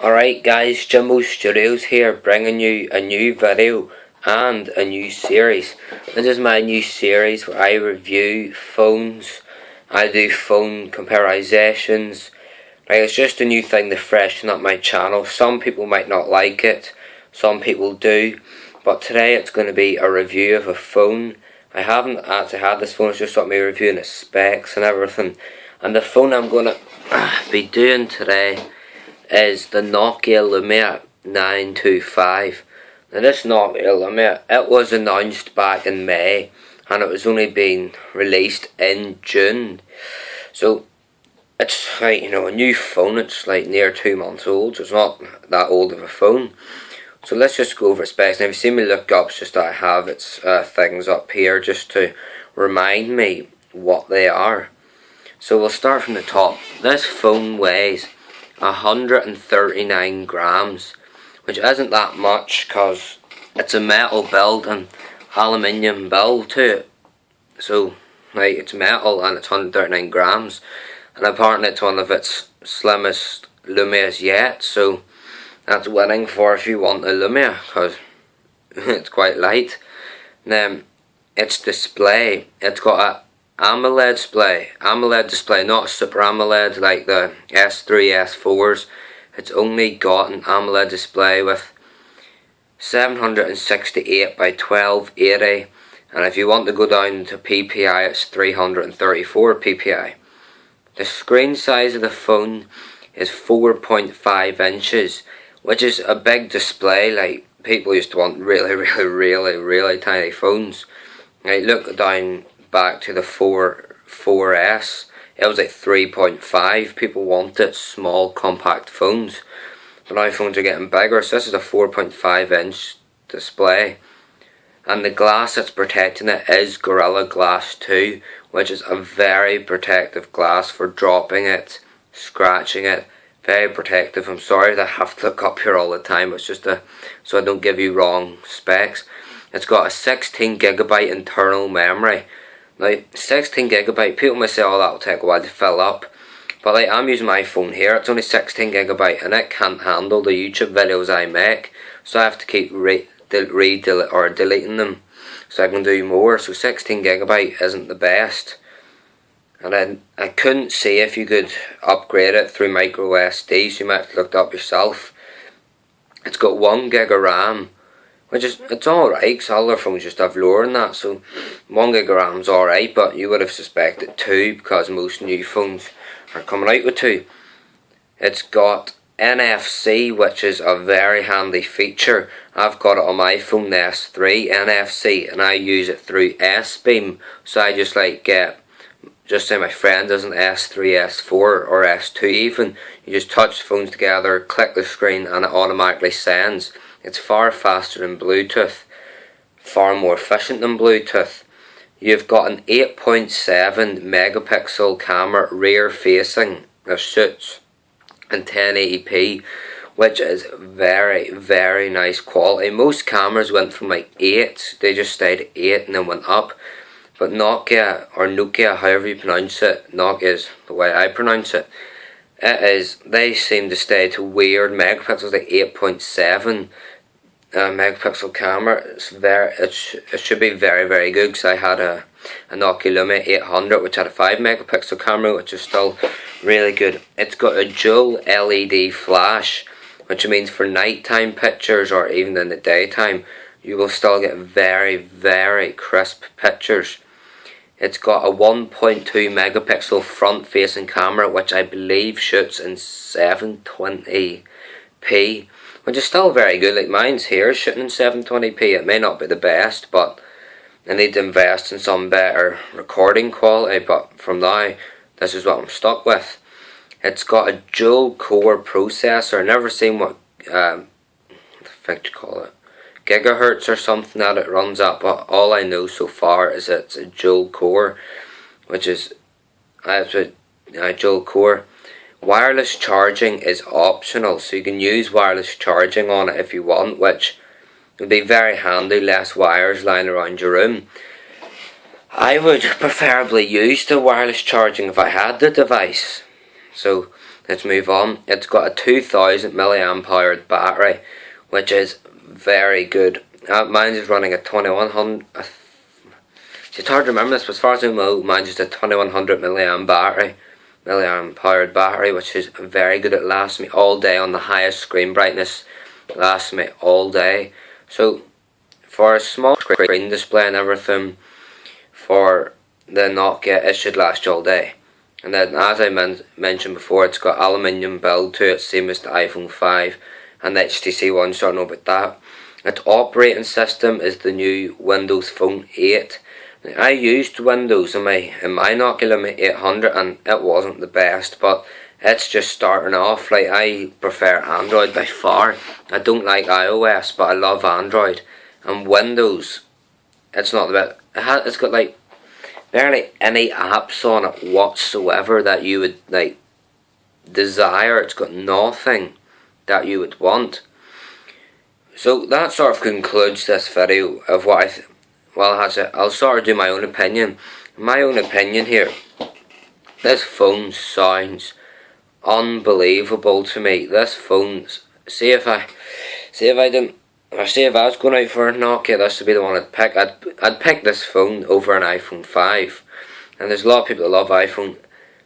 Alright guys, Jimbo Studios here, bringing you a new video and a new series. This is my new series where I review phones. I do phone comparisations. Right, it's just a new thing to freshen up my channel. Some people might not like it, some people do. But today it's going to be a review of a phone. I haven't actually had this phone, it's just got me reviewing its specs and everything. And the phone I'm going to be doing today is the Nokia Lumia 925. Now this Nokia Lumia, it was announced back in May and it was only being released in June. So it's like, you know, a new phone. It's like near 2 months old, so it's not that old of a phone. So let's just go over specs. Now if you see me look up, it's just that I have its things up here just to remind me what they are. So we'll start from the top. This phone weighs 139 grams, which isn't that much because it's a metal build and aluminium build to it. So like, it's metal and it's 139 grams, and apparently it's one of its slimmest Lumias yet, so that's winning for if you want a Lumia because it's quite light. Then its display, it's got a AMOLED display, not a Super AMOLED like the S3, S4s. It's only got an AMOLED display with 768 by 1280, and if you want to go down to PPI, it's 334 PPI. The screen size of the phone is 4.5 inches, which is a big display. Like, people used to want really tiny phones. Like, look down back to the 4S, it was like 3.5. People wanted small compact phones, but now phones are getting bigger, so this is a 4.5 inch display, and the glass that's protecting it is Gorilla Glass 2, which is a very protective glass for dropping it, scratching it. Very protective. I'm sorry that I have to look up here all the time, it's just so I don't give you wrong specs. It's got a 16GB internal memory. Now 16GB, people may say, oh, that'll take a while to fill up, but like, I'm using my phone here, it's only 16GB and it can't handle the YouTube videos I make, so I have to keep deleting them so I can do more. So 16GB isn't the best. And then I couldn't see if you could upgrade it through micro SD, so you might have to look it up yourself. It's got 1 gig of RAM, which is, it's alright, because other phones just have lower than that, so 1 gig of RAM's alright, but you would have suspected 2 because most new phones are coming out with 2. It's got NFC, which is a very handy feature. I've got it on my phone, the S3 NFC, and I use it through S-Beam, so I just like just say my friend has an S3, S4 or S2 even. You just touch the phones together, click the screen, and it automatically sends. It's far faster than Bluetooth, far more efficient than Bluetooth. You've got an 8.7 megapixel camera rear facing that shoots in 1080p, which is very nice quality. Most cameras went from like 8, they just stayed at 8 and then went up. But Nokia, or Nokia, however you pronounce it, Nokia is the way I pronounce it, they seem to stay to weird megapixels, like 8.7 megapixel camera. It should be very good, because I had a Nokia Lumia 800 which had a 5 megapixel camera, which is still really good. It's got a dual LED flash, which means for nighttime pictures or even in the daytime you will still get very crisp pictures. It's got a 1.2 megapixel front facing camera, which I believe shoots in 720p, which is still very good. Like, mine's here shooting in 720p. It may not be the best, but I need to invest in some better recording quality, but from now this is what I'm stuck with. It's got a dual core processor. I've never seen what the fuck you call it, gigahertz or something that it runs at, but all I know so far is it's a dual core, which is a dual core. Wireless charging is optional, so you can use wireless charging on it if you want, which would be very handy, less wires lying around your room. I would preferably use the wireless charging if I had the device. So let's move on. It's got a 2000 milliamp hour battery, which is very good. Mine is running a 2100. It's hard to remember this, but as far as I know, mine is a 2100 milliamp powered battery, which is very good. It lasts me all day on the highest screen brightness. It lasts me all day. So for a small screen display and everything, for the Nokia, it should last you all day. And then, as I mentioned before, it's got aluminium build to it, same as the iPhone 5 and the HTC One, so I know about that. Its operating system is the new Windows Phone 8. I used Windows in my Nokia Lumia 800 and it wasn't the best, but it's just starting off. Like, I prefer Android by far. I don't like iOS, but I love Android. And Windows, it's not the best. It's got like barely any apps on it whatsoever that you would like desire. It's got nothing that you would want. So that sort of concludes this video of what I'll sort of do my own opinion. My own opinion here, this phone sounds unbelievable to me. This phone, see if I was going out for a Nokia, this would be the one I'd pick. I'd pick this phone over an iPhone 5. And there's a lot of people that love iPhone.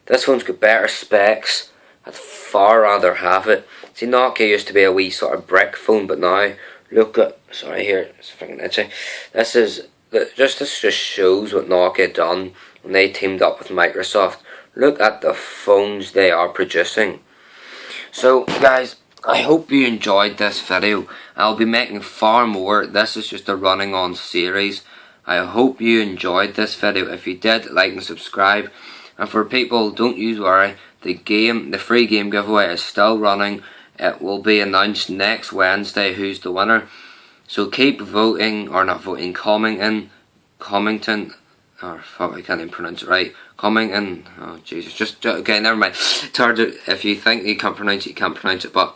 This phone's got better specs. I'd far rather have it. See, Nokia used to be a wee sort of brick phone, but now look at, sorry here, it's freaking itchy. This just shows what Nokia done when they teamed up with Microsoft. Look at the phones they are producing. So guys, I hope you enjoyed this video. I'll be making far more. This is just a running on series. I hope you enjoyed this video. If you did, like and subscribe. And for people, don't you worry, the free game giveaway is still running. It will be announced next Wednesday who's the winner. So keep voting, or not voting, commenting, or fuck, I can't even pronounce it right. Commenting, oh Jesus, okay, never mind. It's hard to, if you think you can't pronounce it, you can't pronounce it, but